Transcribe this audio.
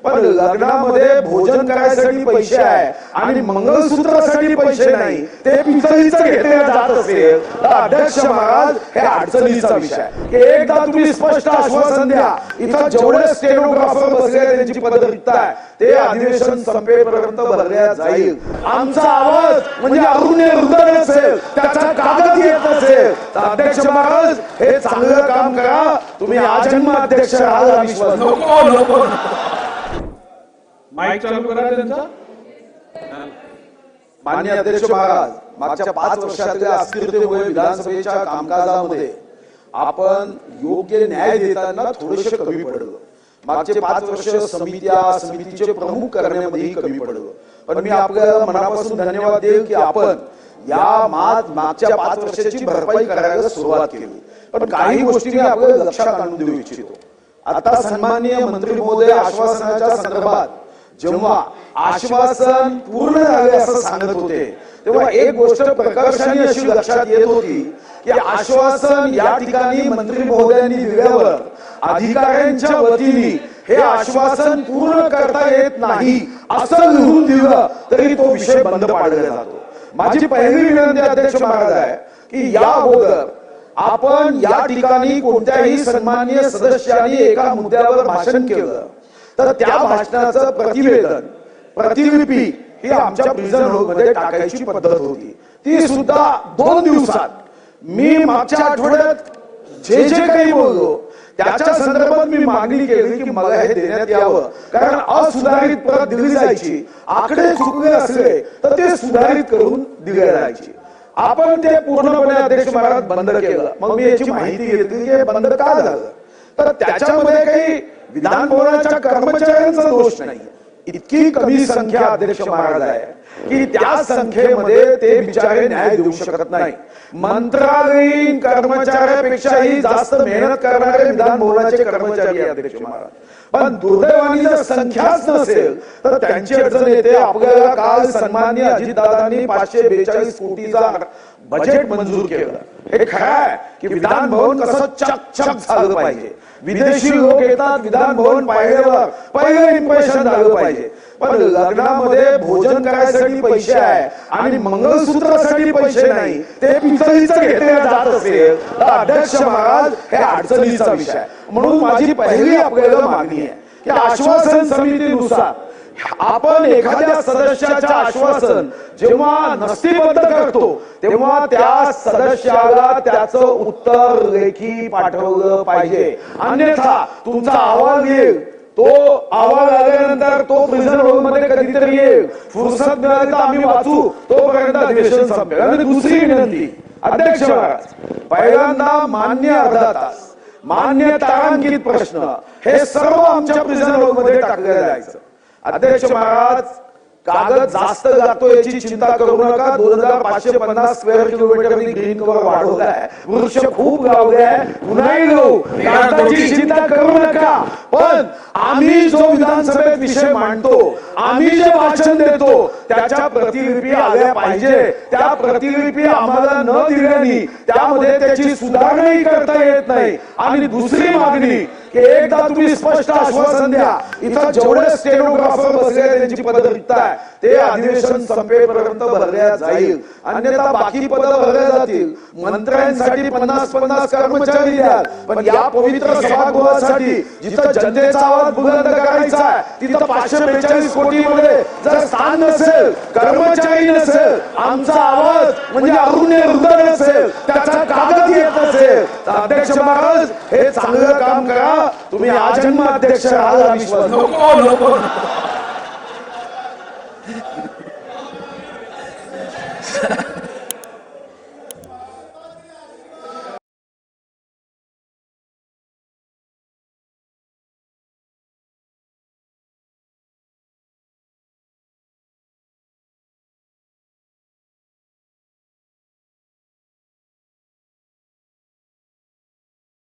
पण लग्नामध्ये भोजन करायसाठी पैसे आहे आणि मंगळसूत्रासाठी पैसे नाही, ते पितळीचं घेतलं जात असेल तर अध्यक्ष महाराज हे अडचणीचा विषय आहे की एकदा तुम्ही स्पष्ट आश्वासन द्या. इथं जेवढे स्टेनोग्राफर बसले त्यांची पद रिक्त आहे, ते अधिवेशन संपेपर्यंत भरल्या जाईल. आमचा आवाज म्हणजे अरुण्य हृदय असेल, त्याचा कागद येत असेल तर अध्यक्ष महाराज हे चांगलं काम करा. तुम्ही आजन्म अध्यक्ष राहाल हा विश्वास. नको माईक चालू करा त्यांचा. माननीय अध्यक्ष महाराज, मागच्या 5 वर्षातल्या अस्थिरतेमुळे विधानसभेच्या कामकाजामध्ये आपण योग्य न्याय देताना थोडेसे कमी पडलो. मागचे 5 वर्ष समितीचे प्रमुख करण्यामध्ये कमी पडलो. पण मी आपल्याला मनापासून धन्यवाद देईल की आपण या मागच्या 5 वर्षाची भरपाई करायला सुरुवात केली. पण काही गोष्टी मी आपल्याला लक्षात आणून देऊ इच्छितो. आता सन्माननीय मंत्री महोदय आश्वासनाच्या संदर्भात जेव्हा आश्वासन पूर्ण झाले असं सांगत होते, तेव्हा एक गोष्ट प्रकर्षाने अशी लक्षात येत होती की आश्वासन या ठिकाणी मंत्री महोदयांनी दिल्यावर अधिकाऱ्यांच्या वतीने हे आश्वासन पूर्ण करता येत नाही असं लिहून दिलं तरी तो विषय बंद पाडला जातो. माझी पहिली विनंती अध्यक्ष महाराज आहे की या अगोदर आपण या ठिकाणी कोणत्याही सन्माननीय सदस्यांनी एका मुद्द्यावर भाषण केलं तर त्या भाषणाचं प्रतिलिपी ही आमच्या प्रिझन हॉलमध्ये टाकायची पद्धत होती. ती सुद्धा 2 दिवसात. मी मागच्या आठवड्यात जे काही बोललो त्याच्या संदर्भात मी मागणी केली की मला हे देण्यात यावं, कारण असुधारित प्रत दिली जायची. आकडे चुकले असले तर ते सुधारित करून दिले जायचे. आपण ते पूर्णपणे अध्यक्ष महाराज बंद केलं. मग मी याची माहिती घेतली की हे बंद का झालं, तर त्याच्यामध्ये काही विधान भवनाच्या कर्मचाऱ्यांचा दोष नाही. इतकी कमी संख्या अध्यक्ष महाराज आहे की त्या संख्येमध्ये ते बिचारे न्याय देऊ शकत नाही. मंत्रालयीन कर्मचाऱ्यापेक्षाही जास्त मेहनत करणारे विधान भवनाचे कर्मचारी आहे अध्यक्ष महाराज. पण दुर्दैवाने जर संख्याच नसेल तर त्यांची अडचण येते. आपल्याला काल सन्माननीय अजितदादांनी 542 कोटीचा बजेट मंजूर केलं. हे खरं आहे की विधान भवन कसं चकचक झालं पाहिजे. विदेशी लोक येतात, विधान भवन पाहिल्यावर पहिलं इम्प्रेशन झालं पाहिजे. पण लग्नामध्ये भोजन करायसाठी पैसे आहे आणि मंगळसूत्रासाठी पैसे नाही, ते पितळीचं घेतलं जात असेल तर अध्यक्ष महाराज हे अडचणीचा विषय आहे. म्हणून माझी पहिली आपल्याला मागणी आहे की आश्वासन समितीनुसार आपण एखाद्या सदस्याचे आश्वासन जेव्हा नस्तीबद्ध करतो तेव्हा त्या सदस्याला त्याचं उत्तर लेखी पाठवलं पाहिजे. अन्यथा तुमचा अहवाल येईल, तो अहवाल आल्यानंतर तो प्रिझन हॉलमध्ये कधीतरी येईल, फुरसत मिळाली तर आम्ही वाचू, तोपर्यंत अधिवेशन संपेल. आणि दुसरी विनंती अध्यक्ष महाराज, पहिल्यांदा मान्य अर्धा तास, मान्य तारांकित प्रश्न हे सर्व आमच्या प्रिझन हॉलमध्ये टाकले जायचं. अध्यक्ष महाराज, कागद जास्त लागतो याची चिंता करू नका. 2550 स्क्वेअर किलोमीटरनी ग्रीन कव्हर वाढवलाय, वृक्ष खूप लावले आहे, पुन्हाही लावू, त्याची चिंता करू नका. पण आम्ही जो विधानसभेत विषय मांडतो, आम्ही जे भाषण देतो त्याच्या प्रतिलिपी आल्या पाहिजे. त्या प्रतिलिपी आम्हाला न दिल्याने त्यामध्ये त्याची सुधारणाही करता येत नाही. आणि दुसरी मागणी की एकदा तुम्ही स्पष्ट आश्वासन द्या. इथं जेवढे स्टेनोग्राफर बसले त्यांची पद रिक्त आहे, ते अधिवेशन संपेपर्यंत भरल्या जाईल. अन्यथा बाकी पद भरल्या जातील. मंत्र्यांसाठी 50-50 कर्मचारी द्याल, पण या पवित्र सभागृहासाठी जिथं जनतेचा आवाज बुलंद करायचा आहे तिथं 542 कोटीमध्ये जर स्थान नसेल, कर्मचारी नसेल, आमचा आवाज म्हणजे अरुण्य हृदय असेल, त्याचा कागद येत असेल तर अध्यक्ष महाराज हे चांगलं काम करा. तुम्ही आजन्म अध्यक्ष राहाल हा विश्वास. नको